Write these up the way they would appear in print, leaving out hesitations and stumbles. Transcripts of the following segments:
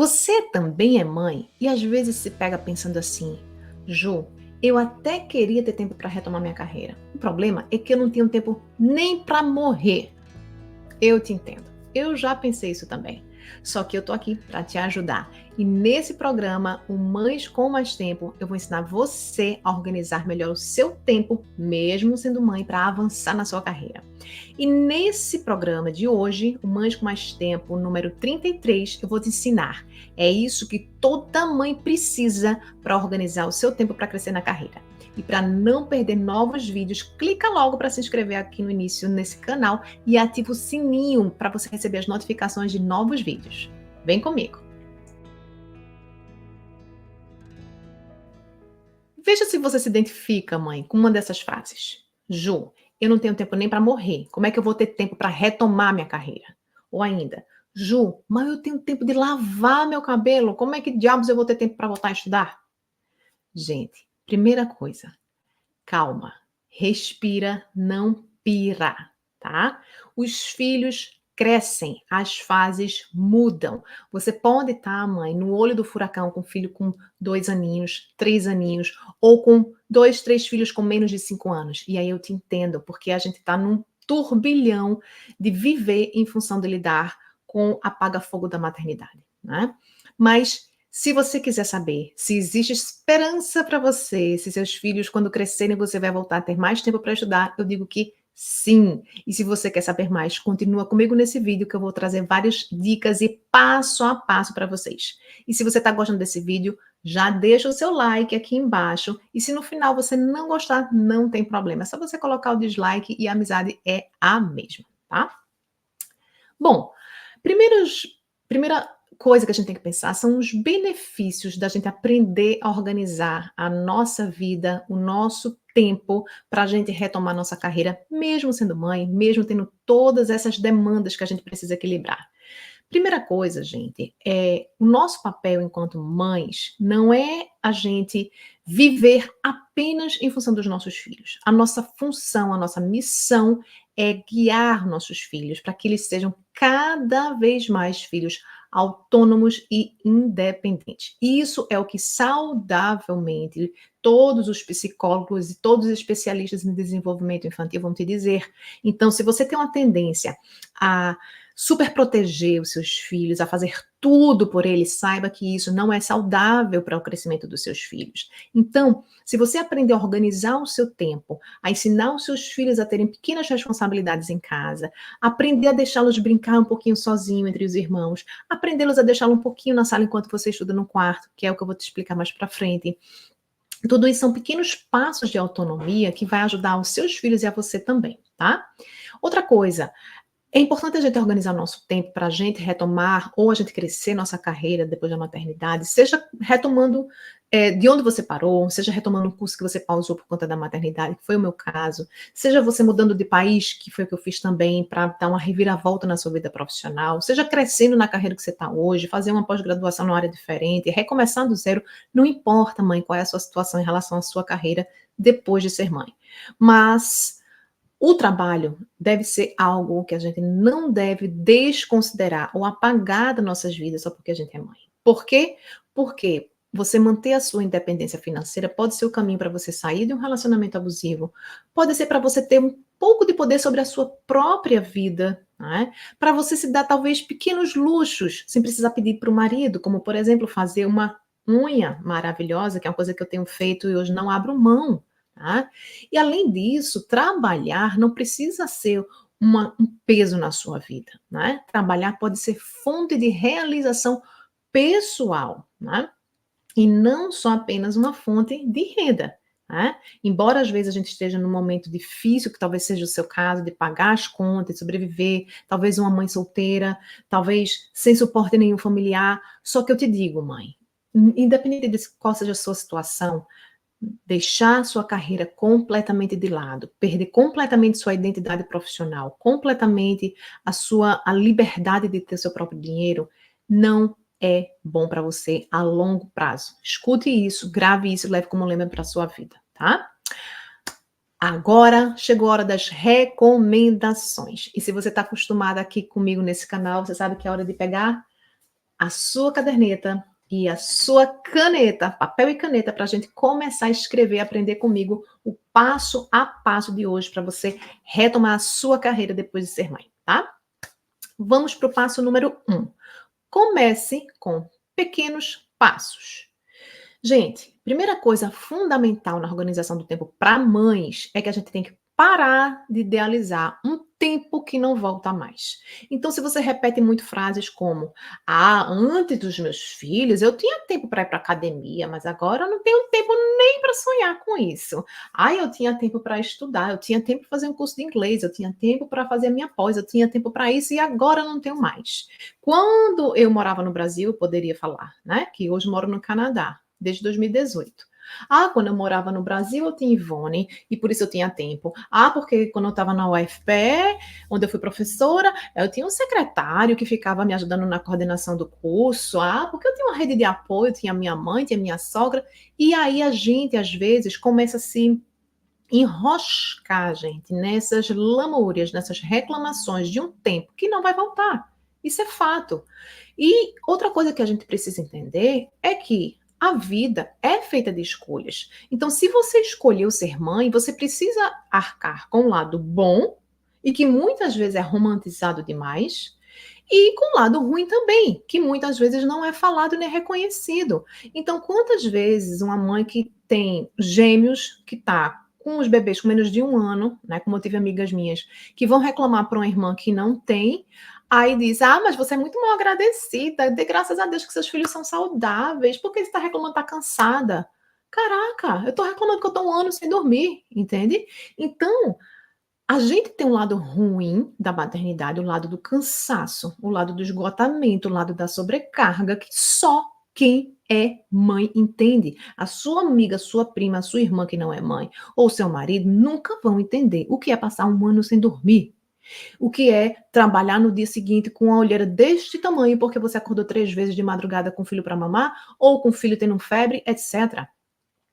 Você também é mãe e às vezes se pega pensando assim: Ju, eu até queria ter tempo para retomar minha carreira. O problema é que eu não tenho tempo nem para morrer. Eu te entendo. Eu já pensei isso também. Só que eu tô aqui para te ajudar. E nesse programa, o Mães com Mais Tempo, eu vou ensinar você a organizar melhor o seu tempo, mesmo sendo mãe, para avançar na sua carreira. E nesse programa de hoje, o Mães com Mais Tempo, número 33, eu vou te ensinar. É isso que toda mãe precisa para organizar o seu tempo para crescer na carreira. E para não perder novos vídeos, clica logo para se inscrever aqui no início nesse canal e ativa o sininho para você receber as notificações de novos vídeos. Vem comigo! Veja se você se identifica, mãe, com uma dessas frases. Ju, eu não tenho tempo nem para morrer. Como é que eu vou ter tempo para retomar minha carreira? Ou ainda, Ju, mas eu tenho tempo de lavar meu cabelo. Como é que diabos eu vou ter tempo para voltar a estudar? Gente, primeira coisa, calma, respira, não pira, tá? Os filhos crescem, as fases mudam. Você pode estar, mãe, no olho do furacão com filho com 2 aninhos, 3 aninhos, ou com 2, 3 filhos com menos de 5 anos. E aí eu te entendo, porque a gente está num turbilhão de viver em função de lidar com apaga-fogo da maternidade, né? Mas se você quiser saber se existe esperança para você, se seus filhos, quando crescerem, você vai voltar a ter mais tempo para estudar, eu digo que sim. E se você quer saber mais, continua comigo nesse vídeo que eu vou trazer várias dicas e passo a passo para vocês. E se você está gostando desse vídeo, já deixa o seu like aqui embaixo. E se no final você não gostar, não tem problema. É só você colocar o dislike e a amizade é a mesma, tá? Bom, primeira coisa que a gente tem que pensar são os benefícios da gente aprender a organizar a nossa vida, o nosso tempo, para a gente retomar nossa carreira, mesmo sendo mãe, mesmo tendo todas essas demandas que a gente precisa equilibrar. Primeira coisa, gente, o nosso papel enquanto mães não é a gente viver apenas em função dos nossos filhos. A nossa função, a nossa missão é guiar nossos filhos para que eles sejam cada vez mais filhos autônomos e independentes. Isso é o que saudavelmente todos os psicólogos e todos os especialistas em desenvolvimento infantil vão te dizer. Então, se você tem uma tendência a super proteger os seus filhos, a fazer tudo por eles, saiba que isso não é saudável para o crescimento dos seus filhos. Então, se você aprender a organizar o seu tempo, a ensinar os seus filhos a terem pequenas responsabilidades em casa, aprender a deixá-los brincar um pouquinho sozinho entre os irmãos, aprendê-los a deixá-lo um pouquinho na sala enquanto você estuda no quarto, que é o que eu vou te explicar mais para frente. Tudo isso são pequenos passos de autonomia que vai ajudar os seus filhos e a você também, tá? Outra coisa, é importante a gente organizar o nosso tempo para a gente retomar ou a gente crescer nossa carreira depois da maternidade, seja retomando de onde você parou, seja retomando um curso que você pausou por conta da maternidade, que foi o meu caso, seja você mudando de país, que foi o que eu fiz também, para dar uma reviravolta na sua vida profissional, seja crescendo na carreira que você está hoje, fazer uma pós-graduação numa área diferente, recomeçar do zero, não importa, mãe, qual é a sua situação em relação à sua carreira depois de ser mãe. Mas o trabalho deve ser algo que a gente não deve desconsiderar ou apagar das nossas vidas só porque a gente é mãe. Por quê? Porque você manter a sua independência financeira pode ser o caminho para você sair de um relacionamento abusivo, pode ser para você ter um pouco de poder sobre a sua própria vida, né? Para você se dar talvez pequenos luxos, sem precisar pedir para o marido, como por exemplo fazer uma unha maravilhosa, que é uma coisa que eu tenho feito e hoje não abro mão. Tá? E além disso, trabalhar não precisa ser um peso na sua vida, né? Trabalhar pode ser fonte de realização pessoal, né? E não só apenas uma fonte de renda. Né? Embora às vezes a gente esteja num momento difícil, que talvez seja o seu caso, de pagar as contas, de sobreviver, talvez uma mãe solteira, talvez sem suporte nenhum familiar. Só que eu te digo, mãe, independente de qual seja a sua situação, deixar sua carreira completamente de lado, perder completamente sua identidade profissional, completamente a liberdade de ter seu próprio dinheiro, não é bom para você a longo prazo. Escute isso, grave isso e leve como lembra para sua vida, tá? Agora chegou a hora das recomendações. E se você está acostumada aqui comigo nesse canal, você sabe que é hora de pegar a sua caderneta e a sua caneta, papel e caneta, para a gente começar a escrever, aprender comigo o passo a passo de hoje para você retomar a sua carreira depois de ser mãe, tá? Vamos para o passo número 1. Comece com pequenos passos. Gente, primeira coisa fundamental na organização do tempo para mães é que a gente tem que parar de idealizar um tempo que não volta mais. Então, se você repete muito frases como: "Ah, antes dos meus filhos eu tinha tempo para ir para academia, mas agora eu não tenho tempo nem para sonhar com isso. Ah, eu tinha tempo para estudar, eu tinha tempo para fazer um curso de inglês, eu tinha tempo para fazer a minha pós, eu tinha tempo para isso e agora eu não tenho mais". Quando eu morava no Brasil, eu poderia falar, né, que hoje moro no Canadá desde 2018. Ah, quando eu morava no Brasil, eu tinha Ivone, e por isso eu tinha tempo. Ah, porque quando eu estava na UFPE, onde eu fui professora, eu tinha um secretário que ficava me ajudando na coordenação do curso. Ah, porque eu tinha uma rede de apoio, tinha minha mãe, tinha minha sogra. E aí a gente, às vezes, começa a se enroscar, gente, nessas lamúrias, nessas reclamações de um tempo que não vai voltar. Isso é fato. E outra coisa que a gente precisa entender é que a vida é feita de escolhas. Então, se você escolheu ser mãe, você precisa arcar com o lado bom, e que muitas vezes é romantizado demais, e com o lado ruim também, que muitas vezes não é falado nem reconhecido. Então, quantas vezes uma mãe que tem gêmeos, que está com os bebês com menos de 1 ano, né? Como eu tive amigas minhas que vão reclamar para uma irmã que não tem, aí diz: "Ah, mas você é muito mal agradecida, dê graças a Deus que seus filhos são saudáveis, por que você está reclamando, está cansada?". Caraca, eu estou reclamando que eu estou 1 ano sem dormir, entende? Então, a gente tem um lado ruim da maternidade, o lado do cansaço, o lado do esgotamento, o lado da sobrecarga, que só quem é mãe entende. A sua amiga, a sua prima, a sua irmã que não é mãe, ou seu marido, nunca vão entender o que é passar 1 ano sem dormir. O que é trabalhar no dia seguinte com uma olheira deste tamanho, porque você acordou 3 vezes de madrugada com o filho para mamar, ou com o filho tendo febre, etc.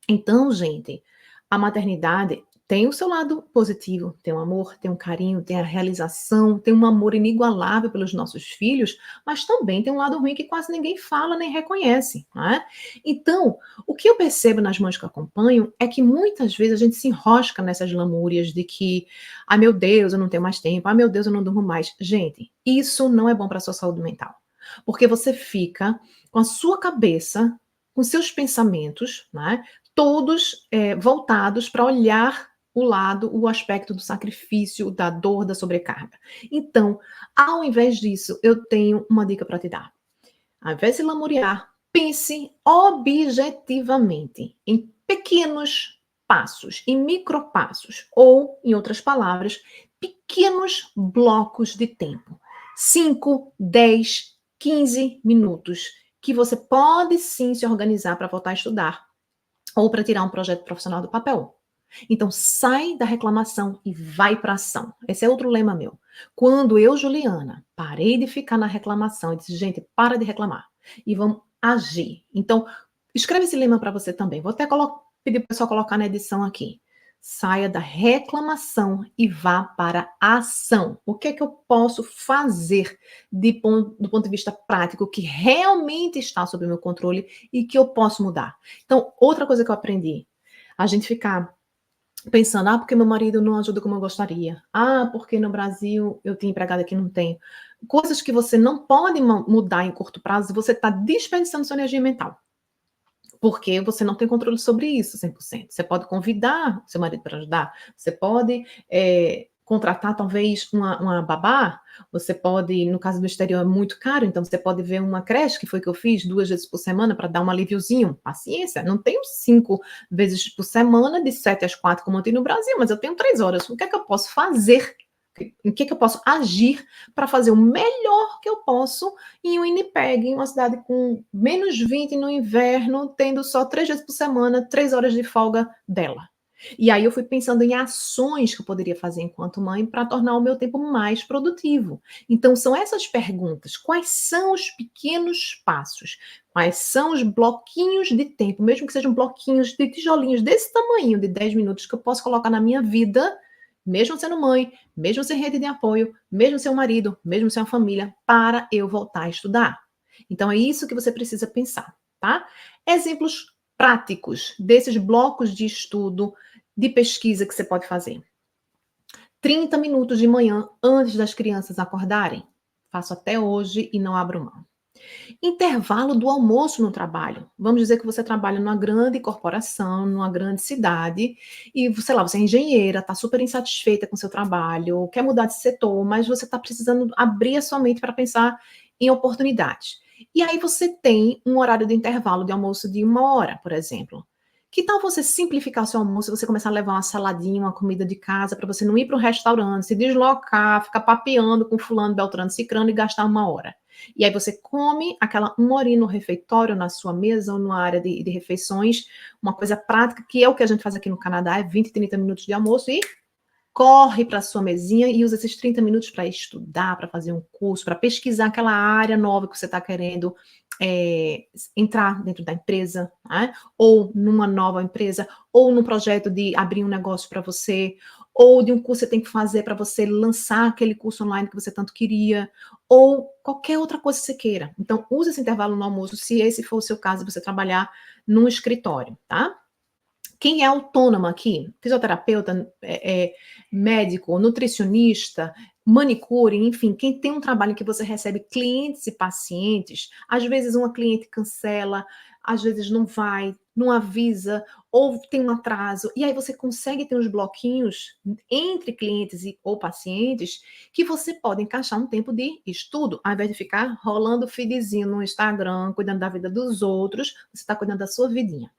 Então, gente, a maternidade tem o seu lado positivo, tem o amor, tem o carinho, tem a realização, tem um amor inigualável pelos nossos filhos, mas também tem um lado ruim que quase ninguém fala nem reconhece, não é? Então, o que eu percebo nas mães que eu acompanho é que muitas vezes a gente se enrosca nessas lamúrias de que, ai meu Deus, eu não tenho mais tempo, ai meu Deus, eu não durmo mais. Gente, isso não é bom para a sua saúde mental, porque você fica com a sua cabeça, com seus pensamentos, né? Todos voltados para olhar o lado, o aspecto do sacrifício, da dor, da sobrecarga. Então, ao invés disso, eu tenho uma dica para te dar. Ao invés de lamuriar, pense objetivamente em pequenos passos, em micropassos, ou, em outras palavras, pequenos blocos de tempo. 5, 10, 15 minutos, que você pode sim se organizar para voltar a estudar ou para tirar um projeto profissional do papel. Então, sai da reclamação e vai para ação. Esse é outro lema meu. Quando eu, Juliana, parei de ficar na reclamação e disse, gente, para de reclamar e vamos agir. Então, escreve esse lema para você também. Vou até pedir para o pessoal colocar na edição aqui. Saia da reclamação e vá para a ação. O que é que eu posso fazer do ponto de vista prático que realmente está sob o meu controle e que eu posso mudar? Então, outra coisa que eu aprendi, a gente ficar pensando, ah, porque meu marido não ajuda como eu gostaria. Ah, porque no Brasil eu tenho empregada que não tem. Coisas que você não pode mudar em curto prazo, você está desperdiçando sua energia mental. Porque você não tem controle sobre isso 100%. Você pode convidar seu marido para ajudar, você pode contratar talvez uma babá, você pode, no caso do exterior é muito caro, então você pode ver uma creche, que foi que eu fiz 2 vezes por semana para dar um alíviozinho. Paciência, não tenho 5 vezes por semana, de 7 às 4, como eu tenho no Brasil, mas eu tenho 3 horas. O que é que eu posso fazer? Em que eu posso agir para fazer o melhor que eu posso em Winnipeg, em uma cidade com menos 20 no inverno, tendo só 3 vezes por semana, 3 horas de folga dela. E aí eu fui pensando em ações que eu poderia fazer enquanto mãe para tornar o meu tempo mais produtivo. Então são essas perguntas: quais são os pequenos passos? Quais são os bloquinhos de tempo, mesmo que sejam bloquinhos de tijolinhos desse tamanho, de 10 minutos, que eu posso colocar na minha vida, mesmo sendo mãe, mesmo sem rede de apoio, mesmo sem um marido, mesmo sem uma família, para eu voltar a estudar? Então, é isso que você precisa pensar, tá? Exemplos práticos desses blocos de estudo, de pesquisa que você pode fazer. 30 minutos de manhã antes das crianças acordarem. Faço até hoje e não abro mão. Intervalo do almoço no trabalho. Vamos dizer que você trabalha numa grande corporação, numa grande cidade, e, sei lá, você é engenheira, está super insatisfeita com o seu trabalho, quer mudar de setor, mas você está precisando abrir a sua mente para pensar em oportunidades. E aí você tem um horário de intervalo de almoço de 1 hora, por exemplo. Que tal você simplificar o seu almoço, você começar a levar uma saladinha, uma comida de casa, para você não ir para o restaurante, se deslocar, ficar papeando com fulano, beltrano, cicrano e gastar 1 hora. E aí você come aquela 1 horinha no refeitório, na sua mesa ou numa área de refeições, uma coisa prática, que é o que a gente faz aqui no Canadá, é 20, 30 minutos de almoço e corre para a sua mesinha e usa esses 30 minutos para estudar, para fazer um curso, para pesquisar aquela área nova que você está querendo entrar dentro da empresa, né? Ou numa nova empresa, ou num projeto de abrir um negócio para você, ou de um curso que você tem que fazer para você lançar aquele curso online que você tanto queria, ou qualquer outra coisa que você queira. Então, use esse intervalo no almoço, se esse for o seu caso, você trabalhar num escritório, tá? Quem é autônomo aqui? Fisioterapeuta, médico, nutricionista, manicure, enfim, quem tem um trabalho em que você recebe clientes e pacientes, às vezes uma cliente cancela, às vezes não vai, não avisa, ou tem um atraso, e aí você consegue ter uns bloquinhos entre clientes ou pacientes que você pode encaixar um tempo de estudo, ao invés de ficar rolando feedzinho no Instagram, cuidando da vida dos outros, você está cuidando da sua vidinha.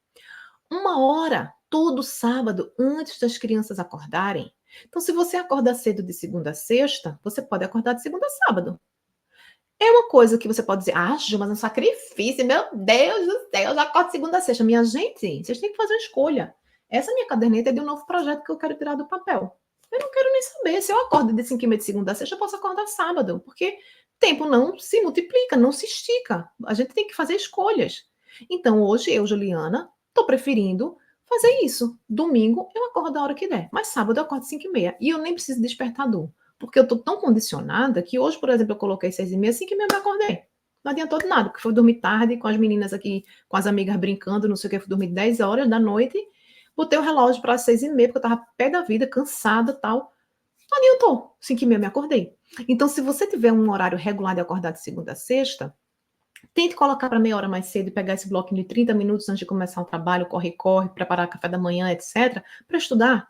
1 hora, todo sábado, antes das crianças acordarem. Então, se você acorda cedo de segunda a sexta, você pode acordar de segunda a sábado. É uma coisa que você pode dizer, ah, Ju, mas é um sacrifício, meu Deus do céu, eu já acordo de segunda a sexta. Minha gente, vocês têm que fazer uma escolha. Essa minha caderneta é de um novo projeto que eu quero tirar do papel. Eu não quero nem saber. Se eu acordo de 5h30 de segunda a sexta, eu posso acordar sábado, porque tempo não se multiplica, não se estica. A gente tem que fazer escolhas. Então, hoje, eu, Juliana, estou preferindo fazer isso. Domingo, eu acordo a hora que der. Mas sábado, eu acordo 5h30. E eu nem preciso de despertador. Porque eu estou tão condicionada que hoje, por exemplo, eu coloquei 6h30, 5h30 eu acordei. Não adiantou de nada, porque fui dormir tarde com as meninas aqui, com as amigas brincando, não sei o que, fui dormir 10 horas da noite, botei o relógio para 6h30, porque eu estava pé da vida, cansada e tal. Não adiantou, 5h30 me acordei. Então, se você tiver um horário regular de acordar de segunda a sexta, tente colocar para meia hora mais cedo e pegar esse bloquinho de 30 minutos antes de começar o trabalho, corre, preparar café da manhã, etc., para estudar.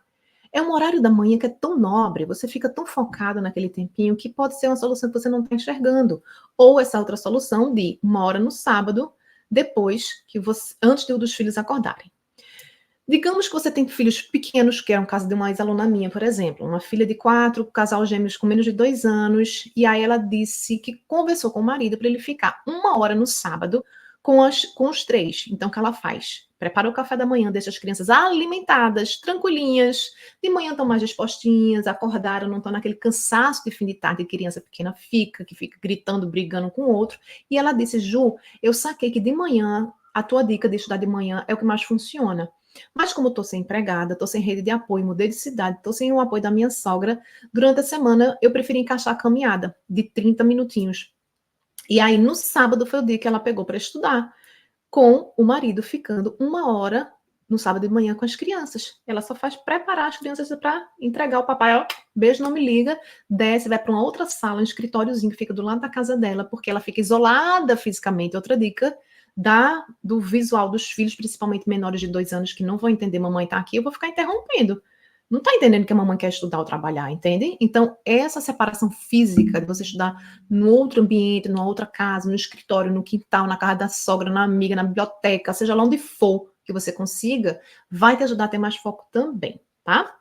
É um horário da manhã que é tão nobre, você fica tão focado naquele tempinho que pode ser uma solução que você não está enxergando. Ou essa outra solução de 1 hora no sábado, depois que você, antes dos filhos acordarem. Digamos que você tem filhos pequenos, que é um caso de uma ex-aluna minha, por exemplo, uma filha de 4, casal gêmeos com menos de 2 anos, e aí ela disse que conversou com o marido para ele ficar 1 hora no sábado com os 3. Então, o que ela faz? Prepara o café da manhã, deixa as crianças alimentadas, tranquilinhas, de manhã estão mais dispostinhas, acordaram, não estão naquele cansaço de fim de tarde que criança pequena fica, que fica gritando, brigando com o outro. E ela disse, Ju, eu saquei que de manhã, a tua dica de estudar de manhã é o que mais funciona. Mas como estou sem empregada, estou sem rede de apoio, mudei de cidade, estou sem o apoio da minha sogra, durante a semana eu preferi encaixar a caminhada de 30 minutinhos. E aí no sábado foi o dia que ela pegou para estudar, com o marido ficando 1 hora no sábado de manhã com as crianças. Ela só faz preparar as crianças para entregar o papai, ó, beijo, não me liga, desce, vai para uma outra sala, um escritóriozinho que fica do lado da casa dela, porque ela fica isolada fisicamente. Outra dica, do visual dos filhos, principalmente menores de 2 anos, que não vão entender, mamãe tá aqui, eu vou ficar interrompendo. Não tá entendendo que a mamãe quer estudar ou trabalhar, entende? Então, essa separação física de você estudar no outro ambiente, numa outra casa, no escritório, no quintal, na casa da sogra, na amiga, na biblioteca, seja lá onde for que você consiga, vai te ajudar a ter mais foco também, tá?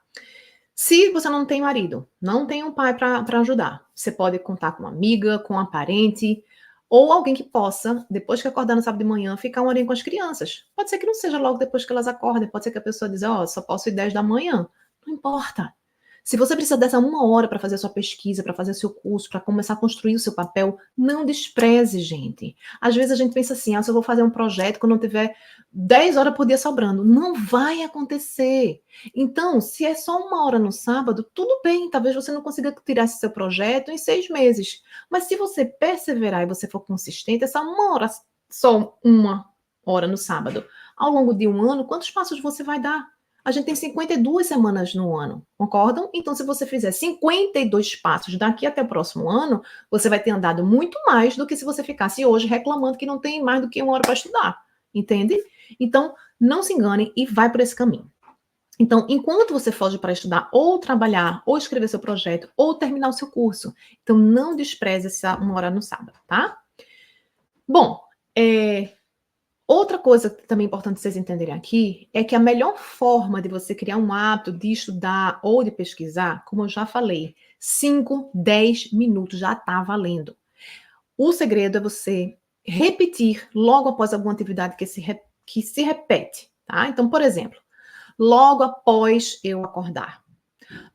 Se você não tem marido, não tem um pai para ajudar, você pode contar com uma amiga, com uma parente, ou alguém que possa, depois que acordar no sábado de manhã, ficar uma horinha com as crianças. Pode ser que não seja logo depois que elas acordem, pode ser que a pessoa diz, ó, só posso ir 10 da manhã. Não importa. Se você precisa dessa 1 hora para fazer a sua pesquisa, para fazer seu curso, para começar a construir o seu papel, não despreze, gente. Às vezes a gente pensa assim, se eu vou fazer um projeto quando eu tiver 10 horas por dia sobrando. Não vai acontecer. Então, se é só 1 hora no sábado, tudo bem, talvez você não consiga tirar esse seu projeto em 6 meses. Mas se você perseverar e você for consistente, essa 1 hora, só 1 hora no sábado, ao longo de um ano, quantos passos você vai dar? A gente tem 52 semanas no ano, concordam? Então, se você fizer 52 passos daqui até o próximo ano, você vai ter andado muito mais do que se você ficasse hoje reclamando que não tem mais do que 1 hora para estudar, entende? Então, não se engane e vai por esse caminho. Então, enquanto você foge para estudar, ou trabalhar, ou escrever seu projeto, ou terminar o seu curso, então não despreze essa 1 hora no sábado, tá? Bom, outra coisa que também é importante vocês entenderem aqui é que a melhor forma de você criar um hábito de estudar ou de pesquisar, como eu já falei, 5, 10 minutos já está valendo. O segredo é você repetir logo após alguma atividade que se repete, tá? Então, por exemplo, logo após eu acordar,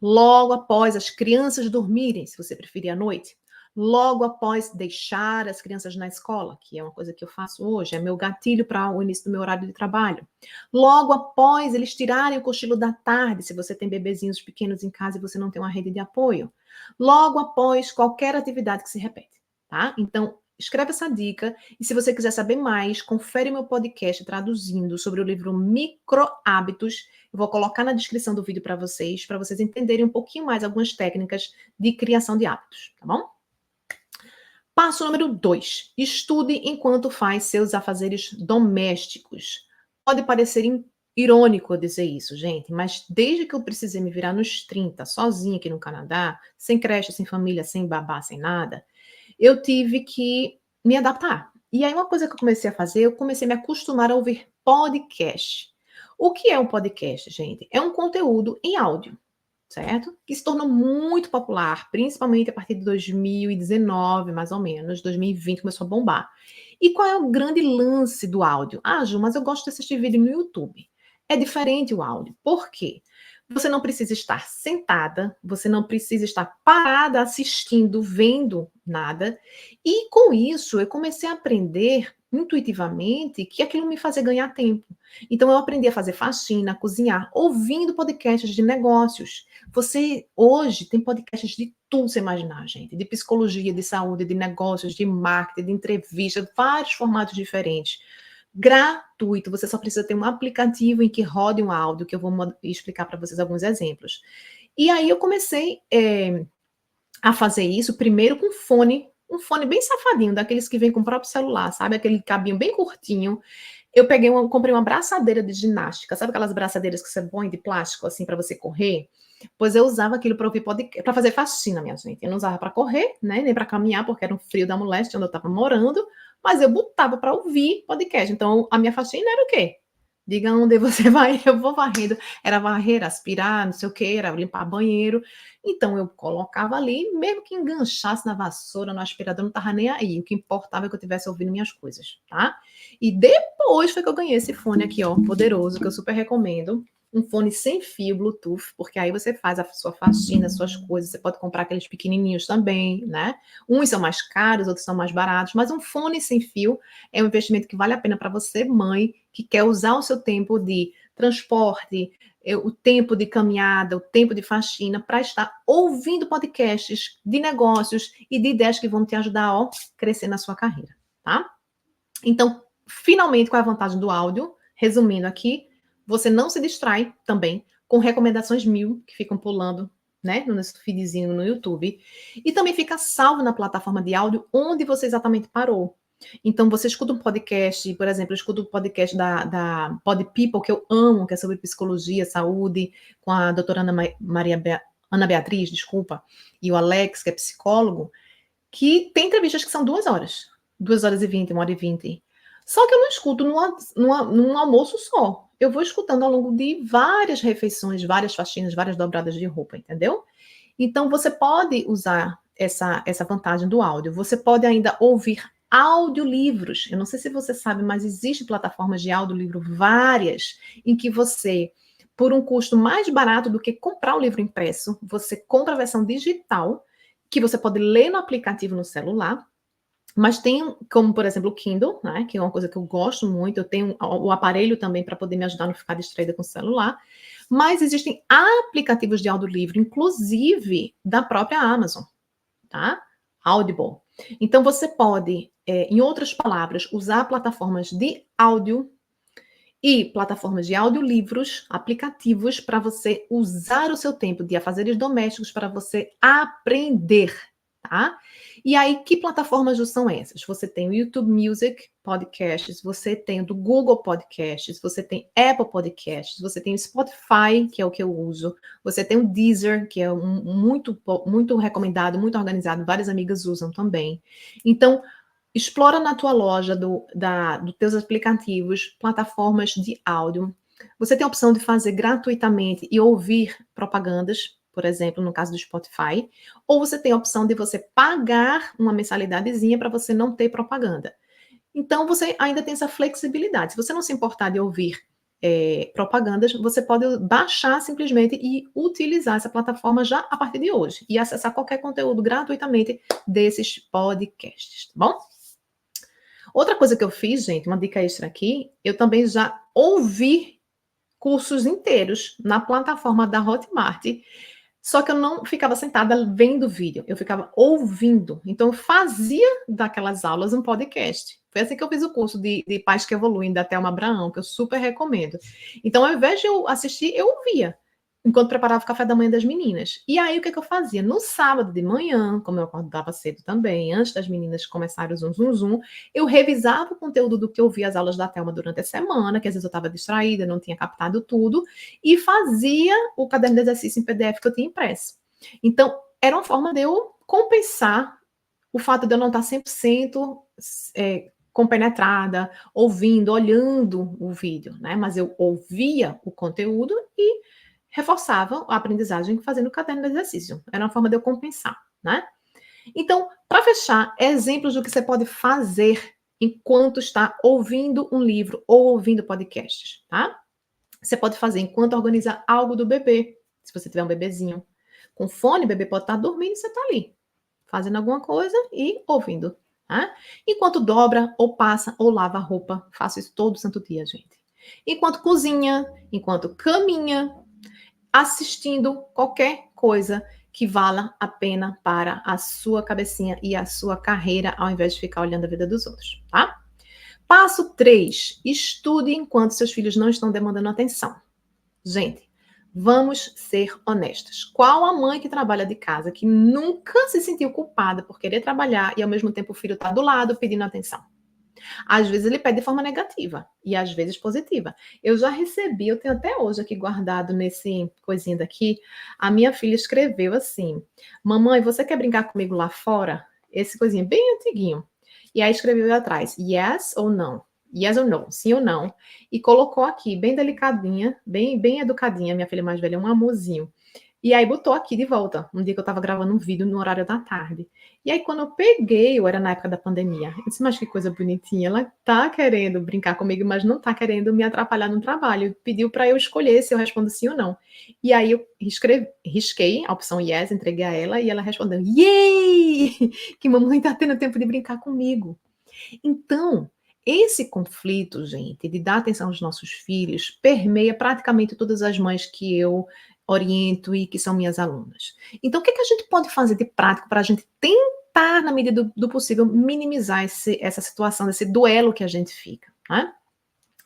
logo após as crianças dormirem, se você preferir à noite, logo após deixar as crianças na escola, que é uma coisa que eu faço hoje, é meu gatilho para o início do meu horário de trabalho. Logo após eles tirarem o cochilo da tarde, se você tem bebezinhos pequenos em casa e você não tem uma rede de apoio. Logo após qualquer atividade que se repete, tá? Então, escreve essa dica e se você quiser saber mais, confere meu podcast traduzindo sobre o livro Micro Hábitos. Eu vou colocar na descrição do vídeo para vocês entenderem um pouquinho mais algumas técnicas de criação de hábitos, tá bom? Passo número 2. Estude enquanto faz seus afazeres domésticos. Pode parecer irônico eu dizer isso, gente, mas desde que eu precisei me virar nos 30, sozinha aqui no Canadá, sem creche, sem família, sem babá, sem nada, eu tive que me adaptar. E aí uma coisa que eu comecei a fazer, eu comecei a me acostumar a ouvir podcast. O que é um podcast, gente? É um conteúdo em áudio, certo? Que se tornou muito popular, principalmente a partir de 2019, mais ou menos, 2020 começou a bombar. E qual é o grande lance do áudio? Ju, mas eu gosto de assistir vídeo no YouTube. É diferente o áudio. Por quê? Você não precisa estar sentada, você não precisa estar parada assistindo, vendo nada. E com isso, eu comecei a aprender intuitivamente que aquilo me fazia ganhar tempo. Então, eu aprendi a fazer faxina, a cozinhar, ouvindo podcasts de negócios. Você, hoje, tem podcasts de tudo você imaginar, gente. De psicologia, de saúde, de negócios, de marketing, de entrevista, vários formatos diferentes. Gratuito, você só precisa ter um aplicativo em que rode um áudio, que eu vou explicar para vocês alguns exemplos. E aí eu comecei a fazer isso primeiro com um fone bem safadinho, daqueles que vem com o próprio celular, sabe? Aquele cabinho bem curtinho. Eu comprei uma braçadeira de ginástica, sabe aquelas braçadeiras que você põe de plástico, assim, para você correr? Pois eu usava aquilo para ouvir podcast, para fazer faxina, minha gente. Eu não usava para correr, né? Nem para caminhar, porque era um frio da moléstia onde eu estava morando, mas eu botava para ouvir podcast. Então, a minha faxina era o quê? Diga onde você vai, eu vou varrendo. Era varrer, aspirar, não sei o quê, era limpar banheiro. Então, eu colocava ali, mesmo que enganchasse na vassoura, no aspirador, não estava nem aí. O que importava é que eu estivesse ouvindo minhas coisas, tá? E depois foi que eu ganhei esse fone aqui, ó, poderoso, que eu super recomendo. Um fone sem fio Bluetooth, porque aí você faz a sua faxina, as suas coisas. Você pode comprar aqueles pequenininhos também, né? Uns são mais caros, outros são mais baratos, mas um fone sem fio é um investimento que vale a pena para você, mãe, que quer usar o seu tempo de transporte, o tempo de caminhada, o tempo de faxina, para estar ouvindo podcasts de negócios e de ideias que vão te ajudar a crescer na sua carreira, tá? Então, finalmente, qual é a vantagem do áudio? Resumindo aqui, você não se distrai também com recomendações 1000 que ficam pulando, né, no nosso feedzinho no YouTube. E também fica salvo na plataforma de áudio onde você exatamente parou. Então, você escuta um podcast, por exemplo, eu escuto o podcast da Pod People, que eu amo, que é sobre psicologia, saúde, com a doutora Ana Beatriz, desculpa, e o Alex, que é psicólogo, que tem entrevistas que são 2 horas. 2h20, 1h20. Só que eu não escuto num almoço só. Eu vou escutando ao longo de várias refeições, várias faxinas, várias dobradas de roupa, entendeu? Então, você pode usar essa vantagem do áudio. Você pode ainda ouvir audiolivros. Eu não sei se você sabe, mas existem plataformas de audiolivro várias, em que você por um custo mais barato do que comprar o livro impresso. Você compra a versão digital, que você pode ler no aplicativo no celular, mas tem, como por exemplo, o Kindle, né, que é uma coisa que eu gosto muito. Eu tenho o aparelho também para poder me ajudar a não ficar distraída com o celular. Mas existem aplicativos de audiolivro, inclusive da própria Amazon, tá? Audible. Então você pode, em outras palavras, usar plataformas de áudio e plataformas de audiolivros, aplicativos, para você usar o seu tempo de afazeres domésticos para você aprender, tá? E aí, que plataformas são essas? Você tem o YouTube Music Podcasts, você tem o do Google Podcasts, você tem Apple Podcasts, você tem o Spotify, que é o que eu uso, você tem o Deezer, que é muito recomendado, muito organizado, várias amigas usam também. Então, explora na tua loja dos teus aplicativos, plataformas de áudio. Você tem a opção de fazer gratuitamente e ouvir propagandas, por exemplo, no caso do Spotify, ou você tem a opção de você pagar uma mensalidadezinha para você não ter propaganda. Então, você ainda tem essa flexibilidade. Se você não se importar de ouvir propagandas, você pode baixar simplesmente e utilizar essa plataforma já a partir de hoje e acessar qualquer conteúdo gratuitamente desses podcasts, tá bom? Outra coisa que eu fiz, gente, uma dica extra aqui, eu também já ouvi cursos inteiros na plataforma da Hotmart, só que eu não ficava sentada vendo vídeo, eu ficava ouvindo. Então, eu fazia daquelas aulas um podcast. Foi assim que eu fiz o curso de Pais que Evoluem, da Thelma Abraão, que eu super recomendo. Então, ao invés de eu assistir, eu ouvia, enquanto preparava o café da manhã das meninas. E aí, o que eu fazia? No sábado de manhã, como eu acordava cedo também, antes das meninas começarem o zum, zum, zum, eu revisava o conteúdo do que eu via as aulas da Thelma durante a semana, que às vezes eu estava distraída, não tinha captado tudo, e fazia o caderno de exercício em PDF que eu tinha impresso. Então, era uma forma de eu compensar o fato de eu não estar 100% compenetrada, ouvindo, olhando o vídeo, né? Mas eu ouvia o conteúdo e reforçava a aprendizagem fazendo o caderno de exercício. Era uma forma de eu compensar, né? Então, para fechar, exemplos do que você pode fazer enquanto está ouvindo um livro ou ouvindo podcasts, tá? Você pode fazer enquanto organiza algo do bebê, se você tiver um bebezinho. Com fone, o bebê pode estar dormindo e você está ali, fazendo alguma coisa e ouvindo, tá? Enquanto dobra, ou passa, ou lava a roupa. Faço isso todo santo dia, gente. Enquanto cozinha, enquanto caminha, assistindo qualquer coisa que vala a pena para a sua cabecinha e a sua carreira, ao invés de ficar olhando a vida dos outros, tá? Passo 3. Estude enquanto seus filhos não estão demandando atenção. Gente, vamos ser honestas. Qual a mãe que trabalha de casa que nunca se sentiu culpada por querer trabalhar e ao mesmo tempo o filho está do lado pedindo atenção? Às vezes ele pede de forma negativa e às vezes positiva. Eu já recebi, eu tenho até hoje aqui guardado nesse coisinha daqui, a minha filha escreveu assim: "Mamãe, você quer brincar comigo lá fora?" Esse coisinha bem antiguinho. E aí escreveu atrás: "Yes ou não?" Yes ou no, sim ou não. E colocou aqui, bem delicadinha, bem educadinha, minha filha mais velha é um amorzinho. E aí botou aqui de volta, um dia que eu estava gravando um vídeo no horário da tarde. E aí quando eu peguei, eu era na época da pandemia, eu disse: "Mas que coisa bonitinha, ela tá querendo brincar comigo, mas não tá querendo me atrapalhar no trabalho". Pediu para eu escolher se eu respondo sim ou não. E aí eu risquei a opção yes, entreguei a ela e ela respondeu: "Yay! Que mamãe tá tendo tempo de brincar comigo". Então, esse conflito, gente, de dar atenção aos nossos filhos, permeia praticamente todas as mães que eu oriento e que são minhas alunas. Então, o que a gente pode fazer de prático para a gente tentar, na medida do possível, minimizar essa situação, esse duelo que a gente fica, né?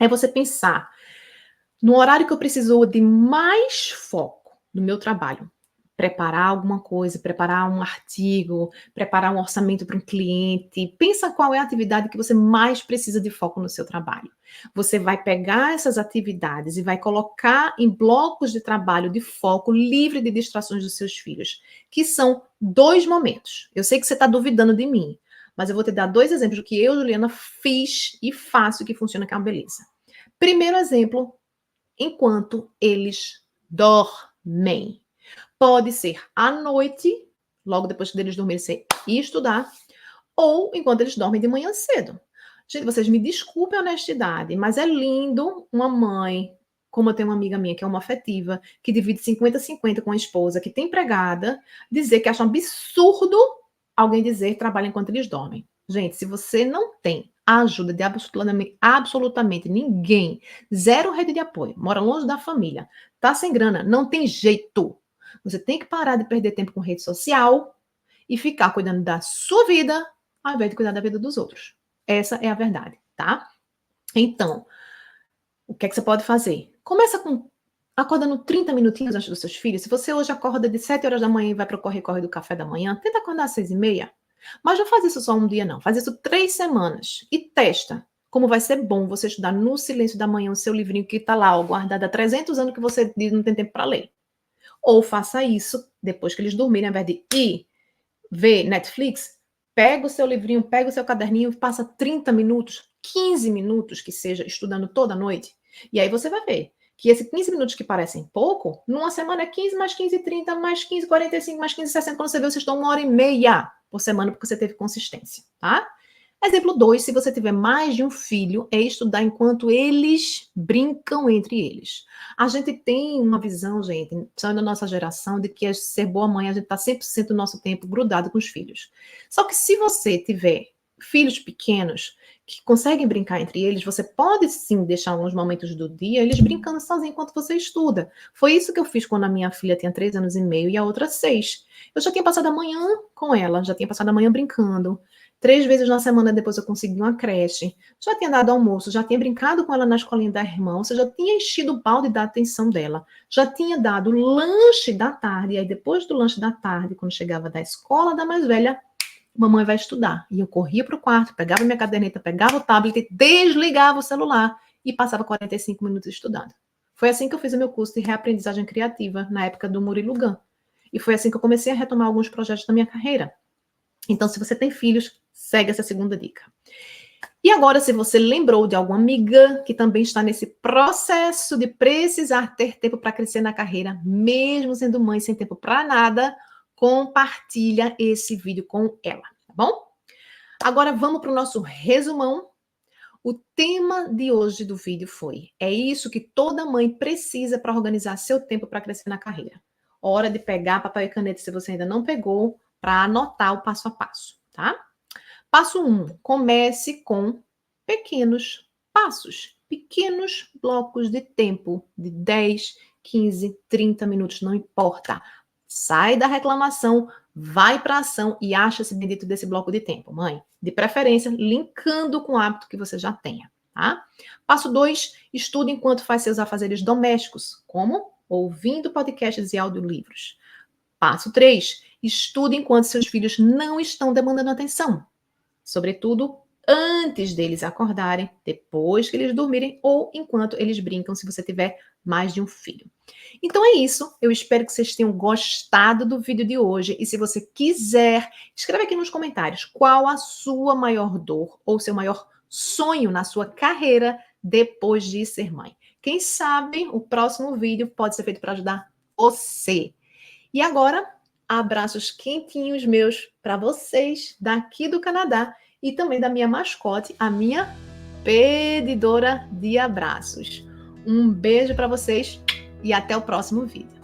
É você pensar no horário que eu preciso de mais foco no meu trabalho. Preparar alguma coisa, preparar um artigo, preparar um orçamento para um cliente. Pensa qual é a atividade que você mais precisa de foco no seu trabalho. Você vai pegar essas atividades e vai colocar em blocos de trabalho de foco livre de distrações dos seus filhos, que são 2 momentos. Eu sei que você está duvidando de mim, mas eu vou te dar 2 exemplos do que eu, Juliana, fiz e faço e que funciona, que é uma beleza. Primeiro exemplo, enquanto eles dormem. Pode ser à noite, logo depois que eles dormirem, você ir estudar, ou enquanto eles dormem de manhã cedo. Gente, vocês me desculpem a honestidade, mas é lindo uma mãe como eu tenho uma amiga minha que é homoafetiva, que divide 50-50 com a esposa, que tem empregada, dizer que acha um absurdo alguém dizer trabalha enquanto eles dormem. Gente, se você não tem a ajuda de absolutamente ninguém, zero rede de apoio, mora longe da família, tá sem grana, não tem jeito. Você tem que parar de perder tempo com rede social e ficar cuidando da sua vida ao invés de cuidar da vida dos outros. Essa é a verdade, tá? Então, o que é que você pode fazer? Começa acordando 30 minutinhos antes dos seus filhos. Se você hoje acorda de 7 horas da manhã e vai para o corre-corre do café da manhã, tenta acordar às 6h30. Mas não faz isso só um dia, não. Faz isso 3 semanas e testa como vai ser bom você estudar no silêncio da manhã o seu livrinho que está lá, ó, guardado há 300 anos que você diz não tem tempo para ler. Ou faça isso depois que eles dormirem, ao invés de ir ver Netflix, pega o seu livrinho, pega o seu caderninho, passa 30 minutos, 15 minutos que seja, estudando toda noite. E aí você vai ver que esses 15 minutos que parecem pouco, numa semana é 15, mais 15, 30, mais 15, 45, mais 15, 60. Quando você vê, você estuda 1h30 por semana, porque você teve consistência, tá? Exemplo 2, se você tiver mais de um filho, é estudar enquanto eles brincam entre eles. A gente tem uma visão, gente, principalmente da nossa geração, de que é ser boa mãe, a gente está 100% do nosso tempo grudado com os filhos. Só que se você tiver filhos pequenos que conseguem brincar entre eles, você pode sim deixar alguns momentos do dia eles brincando sozinhos enquanto você estuda. Foi isso que eu fiz quando a minha filha tinha 3 anos e meio e a outra 6. Eu já tinha passado a manhã com ela, já tinha passado a manhã brincando. 3 vezes na semana depois eu consegui uma creche, já tinha dado almoço, já tinha brincado com ela na escolinha da irmã, ou seja, já tinha enchido o balde da atenção dela, já tinha dado o lanche da tarde, e aí depois do lanche da tarde, quando chegava da escola da mais velha, mamãe vai estudar. E eu corria para o quarto, pegava minha caderneta, pegava o tablet, desligava o celular e passava 45 minutos estudando. Foi assim que eu fiz o meu curso de reaprendizagem criativa, na época do Murilo Gun. E foi assim que eu comecei a retomar alguns projetos da minha carreira. Então, se você tem filhos, segue essa segunda dica. E agora, se você lembrou de alguma amiga que também está nesse processo de precisar ter tempo para crescer na carreira, mesmo sendo mãe sem tempo para nada, compartilha esse vídeo com ela, tá bom? Agora vamos para o nosso resumão. O tema de hoje do vídeo foi: é isso que toda mãe precisa para organizar seu tempo para crescer na carreira. Hora de pegar papel e caneta se você ainda não pegou, para anotar o passo a passo, tá? Passo 1, comece com pequenos passos, pequenos blocos de tempo de 10, 15, 30 minutos, não importa. Sai da reclamação, vai para a ação e acha esse bendito desse bloco de tempo, mãe. De preferência, linkando com o hábito que você já tenha, tá? Passo 2, estude enquanto faz seus afazeres domésticos, como ouvindo podcasts e audiolivros. Passo 3, estude enquanto seus filhos não estão demandando atenção. Sobretudo, antes deles acordarem, depois que eles dormirem ou enquanto eles brincam, se você tiver mais de um filho. Então é isso, eu espero que vocês tenham gostado do vídeo de hoje e se você quiser, escreve aqui nos comentários qual a sua maior dor ou seu maior sonho na sua carreira depois de ser mãe. Quem sabe o próximo vídeo pode ser feito para ajudar você. E agora, abraços quentinhos meus para vocês daqui do Canadá e também da minha mascote, a minha pedidora de abraços. Um beijo para vocês e até o próximo vídeo.